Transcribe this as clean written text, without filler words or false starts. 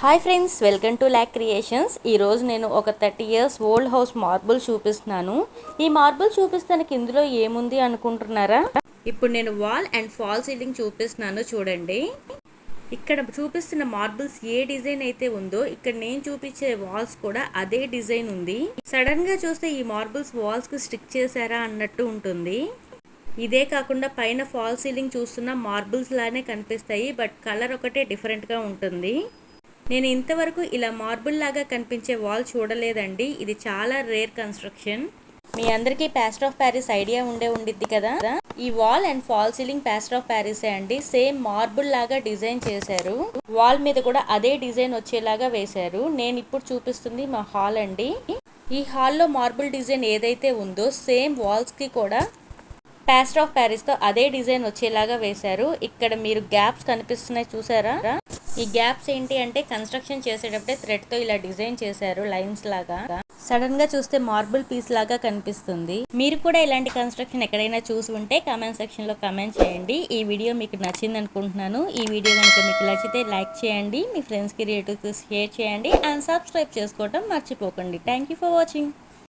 Hi friends, welcome to lakh creations. ఈరోజు నేను ఒక 30 years ఓల్డ్ హౌస్ మార్బుల్ చూపిస్తున్నాను. ఈ మార్బుల్ చూపిస్తానికి ఇందులో ఏముంది అనుకుంటున్నారా? ఇప్పుడు నేను వాల్ అండ్ ఫాల్ సీలింగ్ చూపిస్తున్నాను చూడండి. ఇక్కడ చూపిస్తున్న మార్బుల్స్ ఏ డిజైన్ అయితే ఉందో ఇక్కడ నేను చూపించే వాల్స్ కూడా అదే డిజైన్ ఉంది. సడన్ గా చూస్తే ఈ మార్బుల్స్ వాల్స్ కు స్టిక్ చేశారా అన్నట్టు ఉంటుంది. ఇదే కాకుండా పైన ఫాల్ సీలింగ్ చూస్తున్న మార్బుల్స్ లానే కనిపిస్తాయి, బట్ కలర్ ఒకటే డిఫరెంట్ గా ఉంటుంది. నేను ఇంతవరకు ఇలా మార్బుల్ లాగా కనిపించే వాల్ చూడలేదండి. ఇది చాలా రేర్ కన్స్ట్రక్షన్. మీ అందరికీ ప్లాస్టర్ ఆఫ్ ప్యారిస్ ఐడియా ఉండిద్ది కదా. ఈ wall and fall ceiling plaster of ప్యారిసే అండి. సేమ్ మార్బుల్ లాగా డిజైన్ చేశారు. వాల్ మీద కూడా అదే డిజైన్ వచ్చేలాగా వేశారు. నేను ఇప్పుడు చూపిస్తుంది మా హాల్ అండి. ఈ హాల్లో మార్బుల్ డిజైన్ ఏదైతే ఉందో సేమ్ వాల్స్ కి కూడా ప్లాస్టర్ ఆఫ్ ప్యారిస్ తో అదే డిజైన్ వచ్చేలాగా వేశారు. ఇక్కడ మీరు గ్యాప్స్ కనిపిస్తున్నాయి చూసారా? ఈ గ్యాప్స్ ఏంటి అంటే కన్స్ట్రక్షన్ చేసేటప్పుడే థ్రెడ్ తో ఇలా డిజైన్ చేశారు లైన్స్ లాగా. సడన్ గా చూస్తే మార్బుల్ పీస్ లాగా కనిపిస్తుంది. మీరు కూడా ఇలాంటి కన్స్ట్రక్షన్ ఎక్కడైనా చూసి ఉంటే కామెంట్ సెక్షన్ లో కామెంట్ చేయండి. ఈ వీడియో మీకు నచ్చింది అనుకుంటున్నాను. ఈ వీడియో కనుక మీకు నచ్చితే లైక్ చేయండి, మీ ఫ్రెండ్స్ కి రిలేటివ్స్ కి షేర్ చేయండి అండ్ సబ్స్క్రైబ్ చేసుకోవడం మర్చిపోకండి. Thank you for watching.